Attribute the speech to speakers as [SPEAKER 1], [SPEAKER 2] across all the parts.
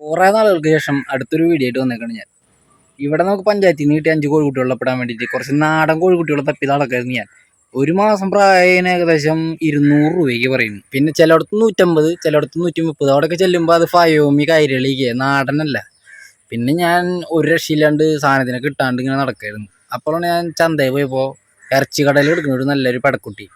[SPEAKER 1] കുറേ നാളുകൾക്ക് ശേഷം അടുത്തൊരു വീഡിയോ ആയിട്ട് വന്നേക്കാണ് ഞാൻ. ഇവിടെ നമുക്ക് പഞ്ചായത്തിൽ നിന്ന് കിട്ടിയ 5 കോഴിക്കുട്ടികളെ പെടാൻ വേണ്ടിയിട്ട് കുറച്ച് നാടൻ കോഴിക്കുട്ടികളെ തപ്പി നടക്കായിരുന്നു ഞാൻ. ഒരു മാസം പ്രായം ഏകദേശം 200 രൂപയ്ക്ക് പറയുന്നു. പിന്നെ ചിലയിടത്ത് 150, ചിലയിടത്ത് 130. അവിടെയൊക്കെ ചെല്ലുമ്പോൾ അത് ഫയോമി കൈരളിക്ക് നാടനല്ല. പിന്നെ ഞാൻ ഒരു രക്ഷയില്ലാണ്ട് സാധനത്തിനെ കിട്ടാണ്ട് ഇങ്ങനെ നടക്കായിരുന്നു. അപ്പോഴാണ് ഞാൻ ചന്തയിൽ പോയപ്പോൾ ഇറച്ചി കടയിൽ എടുക്കുന്ന ഒരു നല്ലൊരു പടക്കുട്ടി.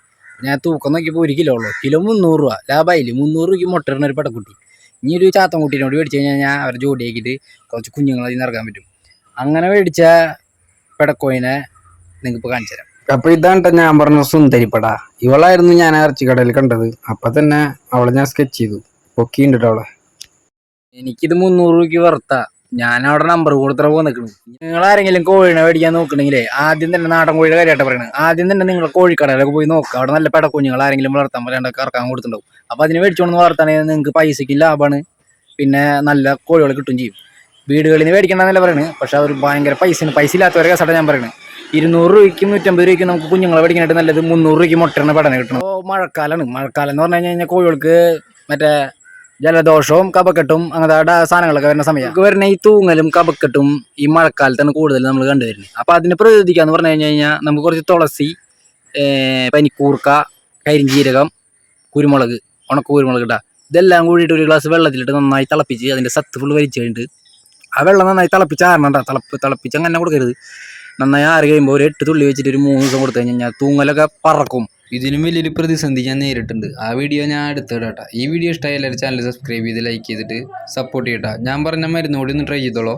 [SPEAKER 1] ഞാൻ തൂക്കം നോക്കിയപ്പോൾ 1 കിലോ ഉള്ളൂ. കിലോ 300 രൂപ ലാഭമായില്ലേ. 300 രൂപയ്ക്ക് മുട്ടയിടുന്ന ഒരു പടക്കുട്ടി. ഇനി ഒരു ചാത്തൻകുട്ടീനോട് മേടിച്ച് കഴിഞ്ഞാൽ അവരെ ജോഡിയാക്കിയിട്ട് കുറച്ച് കുഞ്ഞുങ്ങൾ അതിൽ നിന്ന് ഇറക്കാൻ പറ്റും. അങ്ങനെ മേടിച്ച പെടക്കോയിനെ നിങ്ങൾക്കിപ്പോൾ കാണിച്ചു തരാം. അപ്പോൾ ഇതാണ് ഞാൻ പറഞ്ഞ സുന്ദരിപ്പട. ഇവളായിരുന്നു ഞാൻ ഇറച്ചി കടയിൽ കണ്ടത്. അപ്പം തന്നെ അവളെ ഞാൻ സ്കെച്ച് ചെയ്തു. പൊക്കിയിട്ടുണ്ട് അവളെ. എനിക്കിത് 300 രൂപയ്ക്ക് വർത്താ. ഞാൻ അവിടെ നമ്പർ കൊടുത്തിട്ട് പോകാൻ നിൽക്കുന്നു. നിങ്ങൾ ആരെങ്കിലും കോഴിനെ മേടിക്കാൻ നോക്കണമെങ്കിലേ ആദ്യം തന്നെ നാടൻ കോഴിയുടെ കാര്യമായിട്ട് പറയുന്നത്. ആദ്യം തന്നെ നിങ്ങൾ കോഴിക്കടയിലൊക്കെ പോയി നോക്കുക. അവിടെ നല്ല പെടക്കുഞ്ഞുങ്ങൾ ആരെങ്കിലും വളർത്താൻ പറയാണ്ടൊക്കെ ഇറക്കാൻ കൊടുത്തിട്ടുണ്ടാവും. അപ്പോൾ അതിന് മേടിച്ചുകൊണ്ട് വളർത്താണെങ്കിൽ നിങ്ങൾക്ക് പൈസയ്ക്ക് ലാഭമാണ്. പിന്നെ നല്ല കോഴികൾ കിട്ടും ചെയ്യും. വീടുകളിൽ നിന്ന് മേടിക്കണമെന്നല്ല പറയുന്നത്. പക്ഷെ അവർ ഭയങ്കര പൈസ ഇല്ലാത്തവരെ കസട ഞാൻ പറയുന്നത്. 200 രൂപയ്ക്കും 150 രൂപയ്ക്കും നമുക്ക് കുഞ്ഞുങ്ങളെ മേടിക്കാനായിട്ട് നല്ലത് 300 രൂപയ്ക്ക് മുട്ടയുടെ പെടനെ കിട്ടണം. അപ്പോൾ മഴക്കാലമാണ്. മഴക്കാലം എന്ന് പറഞ്ഞു കഴിഞ്ഞാൽ കോഴികൾക്ക് മറ്റേ ജലദോഷവും കഫക്കെട്ടും അങ്ങനത്തെ സാധനങ്ങളൊക്കെ വരുന്ന സമയം വരുന്ന ഈ തൂങ്ങലും കഫക്കെട്ടും ഈ മഴക്കാലത്താണ് കൂടുതൽ നമ്മൾ കണ്ടുവരുന്നത്. അപ്പോൾ അതിന് പ്രതിരോധിക്കാന്ന് പറഞ്ഞു കഴിഞ്ഞാൽ നമുക്ക് കുറച്ച് തുളസി, പനിക്കൂർക്ക, കരിഞ്ജീരകം, കുരുമുളക്, ഉണക്ക കുരുമുളക് ഇട്ടാൽ ഇതെല്ലാം കൂടിയിട്ട് ഒരു ഗ്ലാസ് വെള്ളത്തിലിട്ട് നന്നായി തിളപ്പിച്ച് അതിൻ്റെ സത്ത് ഫുള്ള് വലിച്ചു കഴിഞ്ഞിട്ട് ആ വെള്ളം നന്നായി തിളപ്പിച്ചാറണ്ട. തിളപ്പിച്ച് അങ്ങനെ കൊടുക്കരുത്. നന്നായി ആറി കഴിയുമ്പോൾ ഒരു 8 തുള്ളി വെച്ചിട്ട് ഒരു 3 ദിവസം കൊടുത്തു കഴിഞ്ഞാൽ തൂങ്ങലൊക്കെ പറക്കും. ഇതിനും വലിയൊരു പ്രതിസന്ധി ഞാൻ നേരിട്ടുണ്ട്. ആ വീഡിയോ ഞാൻ അടുത്തിടാം. ഈ വീഡിയോ ഇഷ്ടമായി എല്ലാവരും ചാനൽ സബ്സ്ക്രൈബ് ചെയ്ത് ലൈക്ക് ചെയ്തിട്ട് സപ്പോർട്ട് ചെയ്യട്ടാ. ഞാൻ പറഞ്ഞ മരുന്ന് കൂടി ഒന്ന് ട്രൈ ചെയ്തോളൂ.